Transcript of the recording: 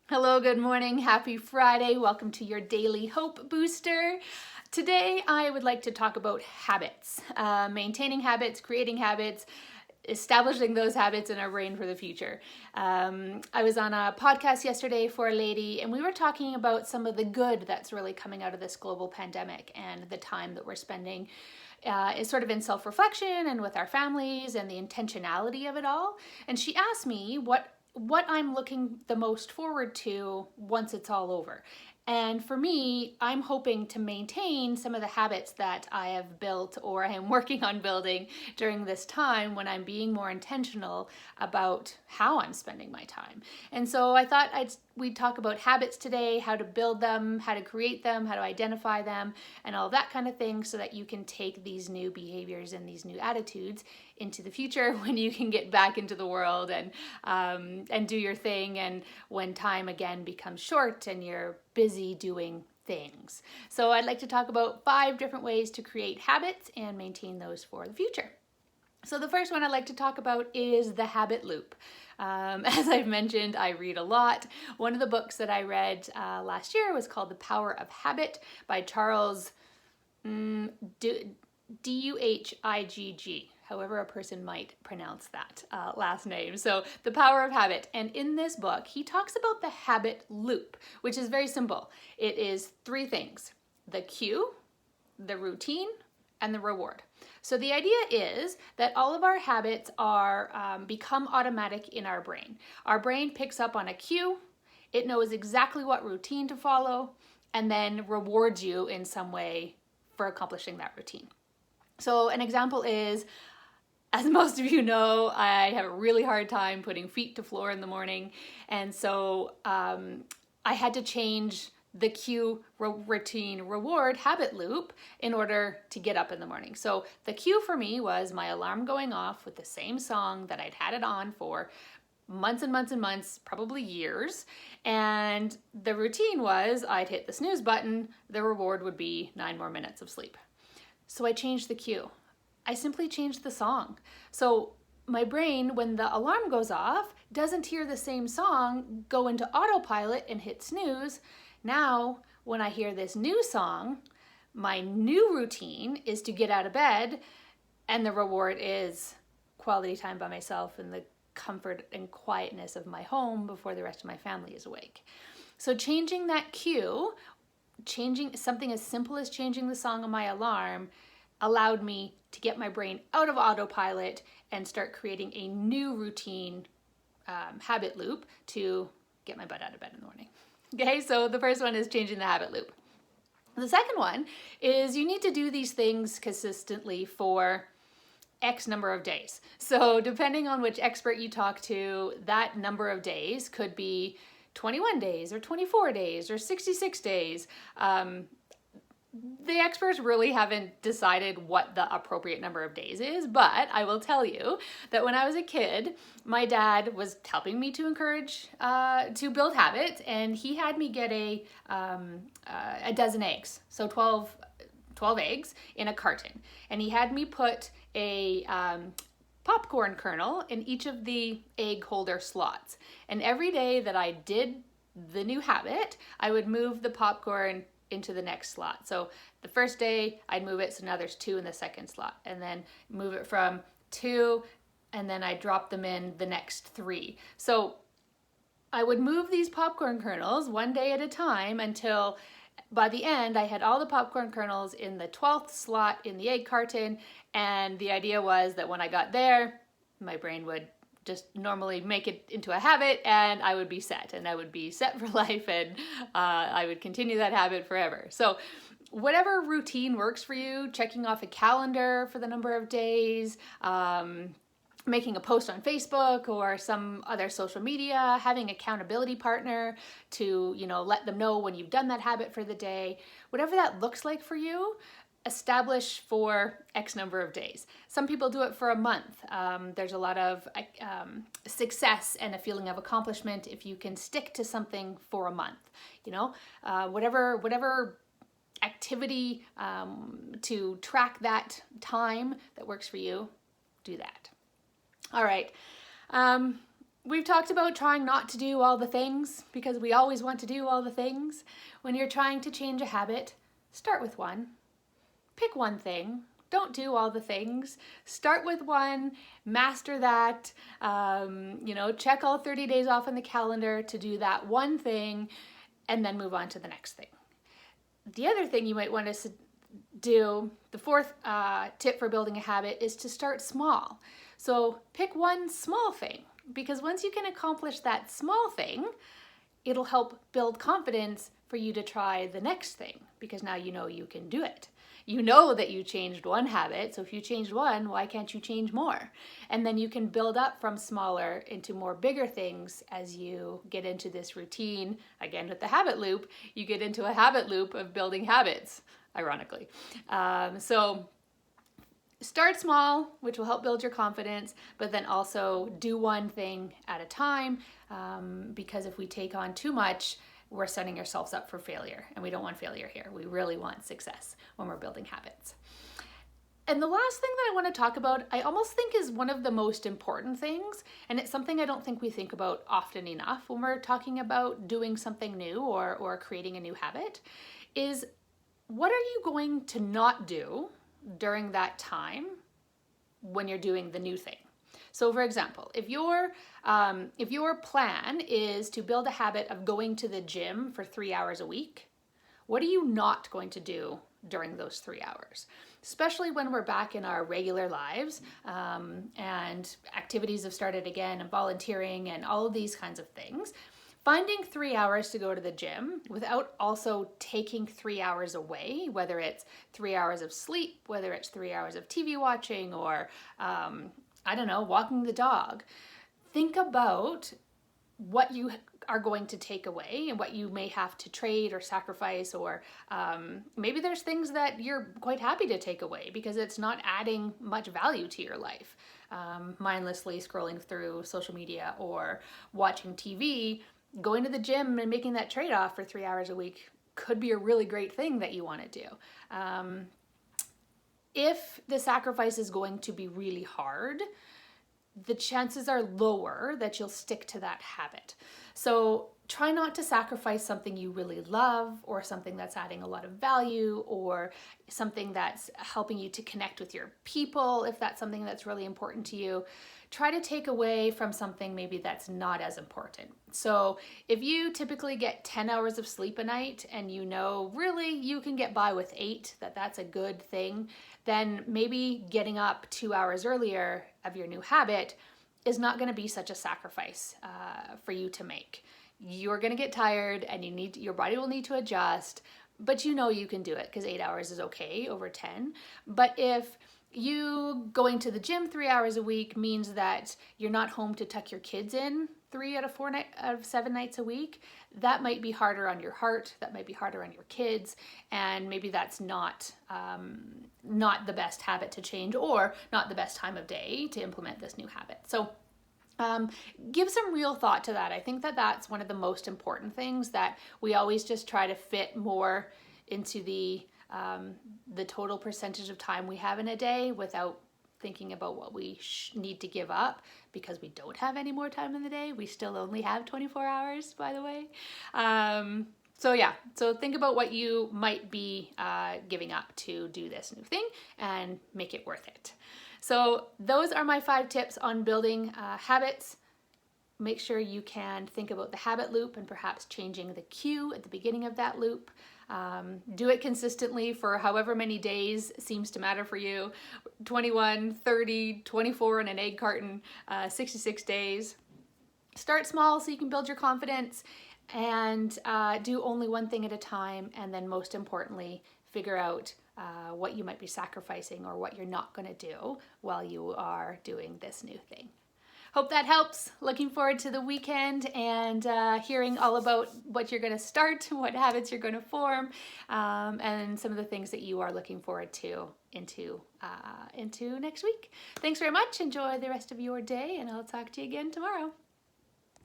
Hello, good morning, happy Friday. Welcome to your Daily Hope Booster. Today I would like to talk about habits, maintaining habits, creating habits, establishing those habits in our brain for the future. I was on a podcast yesterday for a lady, and we were talking about some of the good that's really coming out of this global pandemic and the time that we're spending is sort of in self-reflection and with our families and the intentionality of it all. And she asked me what I'm looking the most forward to once it's all over. And for me, I'm hoping to maintain some of the habits that I have built or I am working on building during this time when I'm being more intentional about how I'm spending my time. And so I thought we'd talk about habits today, how to build them, how to create them, how to identify them, and all that kind of thing so that you can take these new behaviors and these new attitudes into the future when you can get back into the world and do your thing, and when time again becomes short and you're busy doing things. So I'd like to talk about 5 different ways to create habits and maintain those for the future. So the first one I'd like to talk about is the habit loop. As I've mentioned, I read a lot. One of the books that I read last year was called The Power of Habit by Charles Duhigg, however a person might pronounce that last name. So The Power of Habit. And in this book, he talks about the habit loop, which is very simple. It is 3 things: the cue, the routine, and the reward. So the idea is that all of our habits are become automatic in our brain. Our brain picks up on a cue, it knows exactly what routine to follow, and then rewards you in some way for accomplishing that routine. So an example is, as most of you know, I have a really hard time putting feet to floor in the morning, and so I had to change the cue, routine, reward habit loop in order to get up in the morning. So the cue for me was my alarm going off with the same song that I'd had it on for months and months and months, probably years. And the routine was I'd hit the snooze button, the reward would be 9 more minutes of sleep. So I changed the cue. I simply changed the song. So my brain, when the alarm goes off, doesn't hear the same song go into autopilot and hit snooze. Now, when I hear this new song, my new routine is to get out of bed, and the reward is quality time by myself in the comfort and quietness of my home before the rest of my family is awake. So changing that cue, changing something as simple as changing the song on my alarm, allowed me to get my brain out of autopilot and start creating a new routine habit loop to get my butt out of bed in the morning. Okay, so the first one is changing the habit loop. The second one is you need to do these things consistently for X number of days. So depending on which expert you talk to, that number of days could be 21 days or 24 days or 66 days. The experts really haven't decided what the appropriate number of days is, but I will tell you that when I was a kid, my dad was helping me to encourage, to build habits, and he had me get a dozen eggs, so 12 eggs in a carton. And he had me put a popcorn kernel in each of the egg holder slots. And every day that I did the new habit, I would move the popcorn into the next slot. So the first day I'd move it, so now there's 2 in the second slot, and then move it from 2, and then I drop them in the next 3. So I would move these popcorn kernels one day at a time until by the end I had all the popcorn kernels in the 12th slot in the egg carton, and the idea was that when I got there, my brain would just normally make it into a habit, and I would be set, and I would be set for life, and I would continue that habit forever. So whatever routine works for you, checking off a calendar for the number of days, making a post on Facebook or some other social media, having an accountability partner to, let them know when you've done that habit for the day, whatever that looks like for you, establish for X number of days. Some people do it for a month. There's a lot of success and a feeling of accomplishment if you can stick to something for a month. Whatever activity to track that time that works for you, do that. All right. We've talked about trying not to do all the things because we always want to do all the things. When you're trying to change a habit, start with one. Pick one thing. Don't do all the things. Start with one, master that, check all 30 days off on the calendar to do that one thing, and then move on to the next thing. The other thing you might want to do, the fourth tip for building a habit, is to start small. So pick one small thing, because once you can accomplish that small thing, it'll help build confidence for you to try the next thing, because now you know you can do it. You know that you changed one habit, so if you changed one, why can't you change more? And then you can build up from smaller into more bigger things as you get into this routine. Again, with the habit loop, you get into a habit loop of building habits, ironically. So start small, which will help build your confidence, but then also do one thing at a time, because if we take on too much, we're setting ourselves up for failure, and we don't want failure here. We really want success when we're building habits. And the last thing that I want to talk about, I almost think is one of the most important things, and it's something I don't think we think about often enough when we're talking about doing something new or creating a new habit, is what are you going to not do during that time when you're doing the new thing? So for example, if your plan is to build a habit of going to the gym for 3 hours a week, what are you not going to do during those 3 hours? Especially when we're back in our regular lives, and activities have started again, and volunteering and all of these kinds of things. Finding 3 hours to go to the gym without also taking 3 hours away, whether it's 3 hours of sleep, whether it's 3 hours of TV watching, or walking the dog. Think about what you are going to take away and what you may have to trade or sacrifice, or maybe there's things that you're quite happy to take away because it's not adding much value to your life. Mindlessly scrolling through social media or watching TV, going to the gym and making that trade-off for 3 hours a week could be a really great thing that you want to do. If the sacrifice is going to be really hard, the chances are lower that you'll stick to that habit. So try not to sacrifice something you really love, or something that's adding a lot of value, or something that's helping you to connect with your people, if that's something that's really important to you. Try to take away from something maybe that's not as important. So if you typically get 10 hours of sleep a night, and you know really you can get by with 8, that's a good thing, then maybe getting up 2 hours earlier of your new habit is not going to be such a sacrifice for you to make. You're going to get tired, and your body will need to adjust, but you know you can do it because 8 hours is okay over 10. But if you going to the gym 3 hours a week means that you're not home to tuck your kids in 3 out of 7 nights a week, that might be harder on your heart, that might be harder on your kids, and maybe that's not the best habit to change, or not the best time of day to implement this new habit. So give some real thought to that. I think that's one of the most important things, that we always just try to fit more into the total percentage of time we have in a day without thinking about what we need to give up, because we don't have any more time in the day. We still only have 24 hours, by the way. So think about what you might be giving up to do this new thing and make it worth it. So those are my 5 tips on building habits. Make sure you can think about the habit loop and perhaps changing the cue at the beginning of that loop. Do it consistently for however many days seems to matter for you. 21, 30, 24 in an egg carton, 66 days. Start small so you can build your confidence, and do only one thing at a time. And then most importantly, figure out what you might be sacrificing or what you're not going to do while you are doing this new thing. Hope that helps. Looking forward to the weekend and hearing all about what you're going to start, what habits you're going to form, and some of the things that you are looking forward to into next week. Thanks very much. Enjoy the rest of your day, and I'll talk to you again tomorrow.